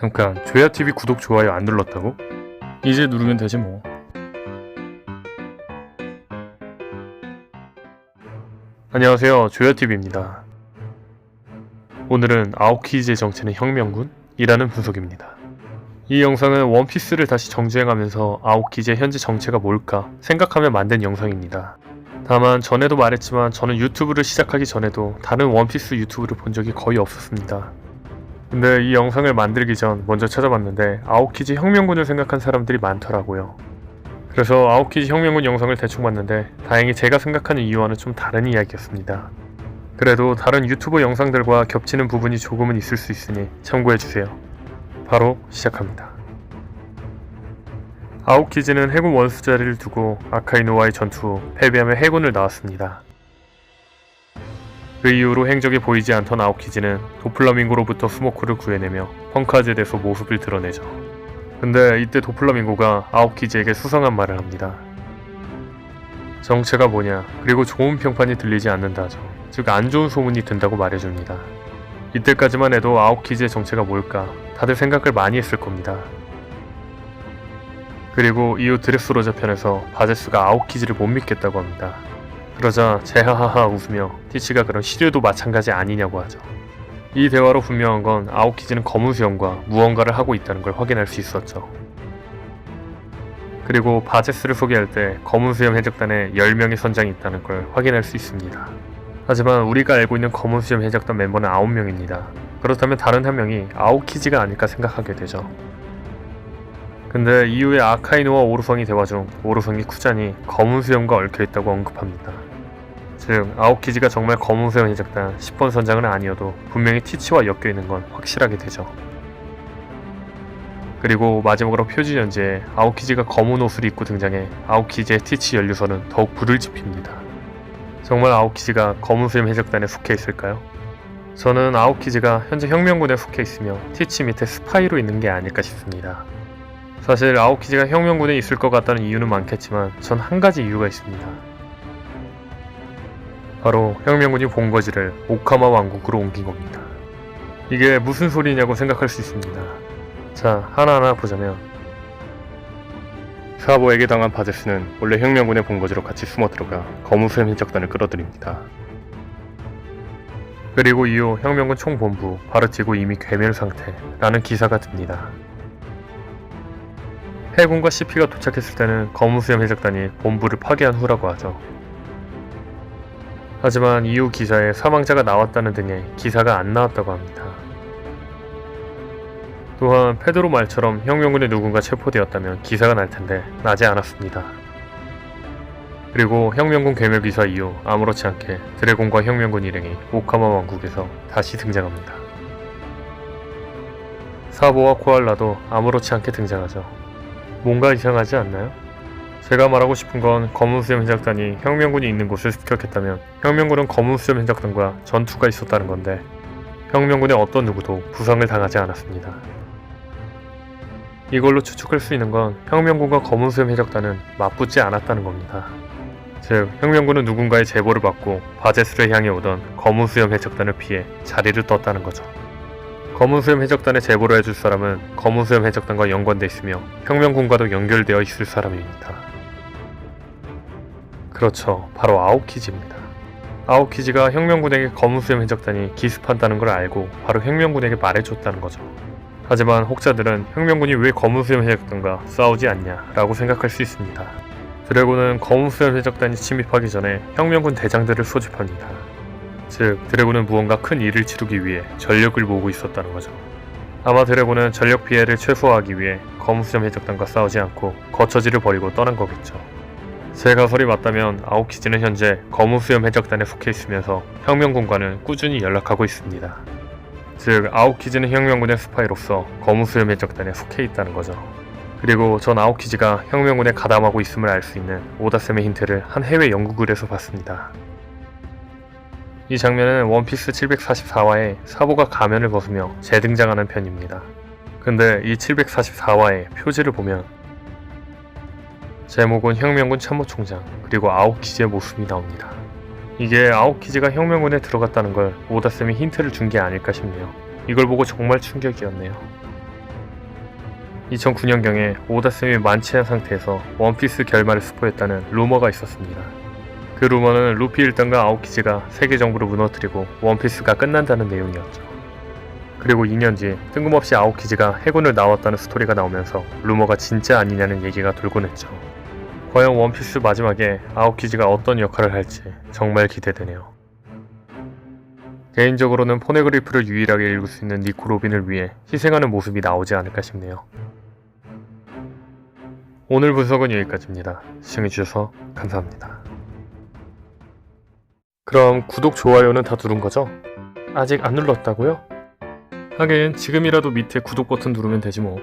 잠깐, 조야TV 구독, 좋아요 안 눌렀다고? 이제 누르면 되지 뭐. 안녕하세요, 조야TV입니다. 오늘은 아오키즈의 정체는 혁명군? 이라는 분석입니다. 이 영상은 원피스를 다시 정주행하면서 아오키즈의 현재 정체가 뭘까 생각하며 만든 영상입니다. 다만 전에도 말했지만 저는 유튜브를 시작하기 전에도 다른 원피스 유튜브를 본 적이 거의 없었습니다. 근데 이 영상을 만들기 전 먼저 찾아봤는데 아오키즈 혁명군을 생각한 사람들이 많더라고요. 그래서 아오키즈 혁명군 영상을 대충 봤는데 다행히 제가 생각하는 이유와는 좀 다른 이야기였습니다. 그래도 다른 유튜버 영상들과 겹치는 부분이 조금은 있을 수 있으니 참고해주세요. 바로 시작합니다. 아오키즈는 해군 원수 자리를 두고 아카이누와의 전투 후 패배하며 해군을 나왔습니다. 그 이후로 행적이 보이지 않던 아오키즈는 도플라밍고로부터 스모크를 구해내며 펑카제대에서 모습을 드러내죠. 근데 이때 도플라밍고가 아오키즈에게 수상한 말을 합니다. 정체가 뭐냐, 그리고 좋은 평판이 들리지 않는다죠. 즉 안 좋은 소문이 든다고 말해줍니다. 이때까지만 해도 아오키즈의 정체가 뭘까 다들 생각을 많이 했을 겁니다. 그리고 이후 드레스로자 편에서 바제스가 아오키즈를 못 믿겠다고 합니다. 그러자 제하하하 웃으며 티치가 그런 시류도 마찬가지 아니냐고 하죠. 이 대화로 분명한 건 아오키즈는 검은 수염과 무언가를 하고 있다는 걸 확인할 수 있었죠. 그리고 바제스를 소개할 때 검은 수염 해적단에 10명의 선장이 있다는 걸 확인할 수 있습니다. 하지만 우리가 알고 있는 검은 수염 해적단 멤버는 9명입니다. 그렇다면 다른 한 명이 아오키즈가 아닐까 생각하게 되죠. 근데 이후에 아카이누와 오르성이 대화 중 오르성이 쿠잔이 검은 수염과 얽혀있다고 언급합니다. 즉 아오키즈가 정말 검은 수염 해적단 10번 선장은 아니어도 분명히 티치와 엮여있는 건 확실하게 되죠. 그리고 마지막으로 표지 연재에 아오키즈가 검은 옷을 입고 등장해 아오키즈의 티치 연루선은 더욱 불을 지핍니다. 정말 아오키즈가 검은 수염 해적단에 속해 있을까요? 저는 아오키즈가 현재 혁명군에 속해 있으며 티치 밑에 스파이로 있는 게 아닐까 싶습니다. 사실 아오키즈가 혁명군에 있을 것 같다는 이유는 많겠지만 전 한 가지 이유가 있습니다. 바로 혁명군이 본거지를 오카마 왕국으로 옮긴 겁니다. 이게 무슨 소리냐고 생각할 수 있습니다. 자, 하나하나 보자면 사보에게 당한 바제스는 원래 혁명군의 본거지로 같이 숨어들어가 검은수염 해적단을 끌어들입니다. 그리고 이후 혁명군 총본부 바르티고 이미 괴멸 상태라는 기사가 듭니다. 해군과 CP가 도착했을 때는 검은수염 해적단이 본부를 파괴한 후라고 하죠. 하지만 이후 기사에 사망자가 나왔다는 등의 기사가 안 나왔다고 합니다. 또한 페드로 말처럼 혁명군에 누군가 체포되었다면 기사가 날 텐데 나지 않았습니다. 그리고 혁명군 괴멸 기사 이후 아무렇지 않게 드래곤과 혁명군 일행이 오카마 왕국에서 다시 등장합니다. 사보와 코알라도 아무렇지 않게 등장하죠. 뭔가 이상하지 않나요? 제가 말하고 싶은 건 검은수염 해적단이 혁명군이 있는 곳을 습격했다면 혁명군은 검은수염 해적단과 전투가 있었다는 건데 혁명군의 어떤 누구도 부상을 당하지 않았습니다. 이걸로 추측할 수 있는 건 혁명군과 검은수염 해적단은 맞붙지 않았다는 겁니다. 즉 혁명군은 누군가의 제보를 받고 바제스를 향해 오던 검은수염 해적단을 피해 자리를 떴다는 거죠. 검은수염 해적단에 제보를 해줄 사람은 검은수염 해적단과 연관돼 있으며 혁명군과도 연결되어 있을 사람입니다. 그렇죠, 바로 아오키즈입니다. 아오키즈가 혁명군에게 검은수염 해적단이 기습한다는 걸 알고 바로 혁명군에게 말해줬다는 거죠. 하지만 혹자들은 혁명군이 왜 검은수염 해적단과 싸우지 않냐 라고 생각할 수 있습니다. 드래곤은 검은수염 해적단이 침입하기 전에 혁명군 대장들을 소집합니다. 즉 드래곤은 무언가 큰 일을 치르기 위해 전력을 모으고 있었다는 거죠. 아마 드래곤은 전력 피해를 최소화하기 위해 검은수염 해적단과 싸우지 않고 거처지를 버리고 떠난 거겠죠. 제 가설이 맞다면 아오키즈는 현재 검은수염 해적단에 속해 있으면서 혁명군과는 꾸준히 연락하고 있습니다. 즉 아오키즈는 혁명군의 스파이로서 검은수염 해적단에 속해 있다는 거죠. 그리고 전 아오키즈가 혁명군에 가담하고 있음을 알 수 있는 오다쌤의 힌트를 한 해외 연구글에서 봤습니다. 이 장면은 원피스 744화에 사보가 가면을 벗으며 재등장하는 편입니다. 근데 이 744화의 표지를 보면 제목은 혁명군 참모총장 그리고 아오키즈의 모습이 나옵니다. 이게 아오키즈가 혁명군에 들어갔다는 걸 오다쌤이 힌트를 준 게 아닐까 싶네요. 이걸 보고 정말 충격이었네요. 2009년경에 오다쌤이 만취한 상태에서 원피스 결말을 스포했다는 루머가 있었습니다. 그 루머는 루피 1단과 아오키지가 세계 정부를 무너뜨리고 원피스가 끝난다는 내용이었죠. 그리고 2년 뒤 뜬금없이 아오키지가 해군을 나왔다는 스토리가 나오면서 루머가 진짜 아니냐는 얘기가 돌곤 했죠. 과연 원피스 마지막에 아오키지가 어떤 역할을 할지 정말 기대되네요. 개인적으로는 포네그리프를 유일하게 읽을 수 있는 니코 로빈을 위해 희생하는 모습이 나오지 않을까 싶네요. 오늘 분석은 여기까지입니다. 시청해주셔서 감사합니다. 그럼 구독, 좋아요는 다 누른 거죠? 아직 안 눌렀다고요? 하긴 지금이라도 밑에 구독 버튼 누르면 되지 뭐.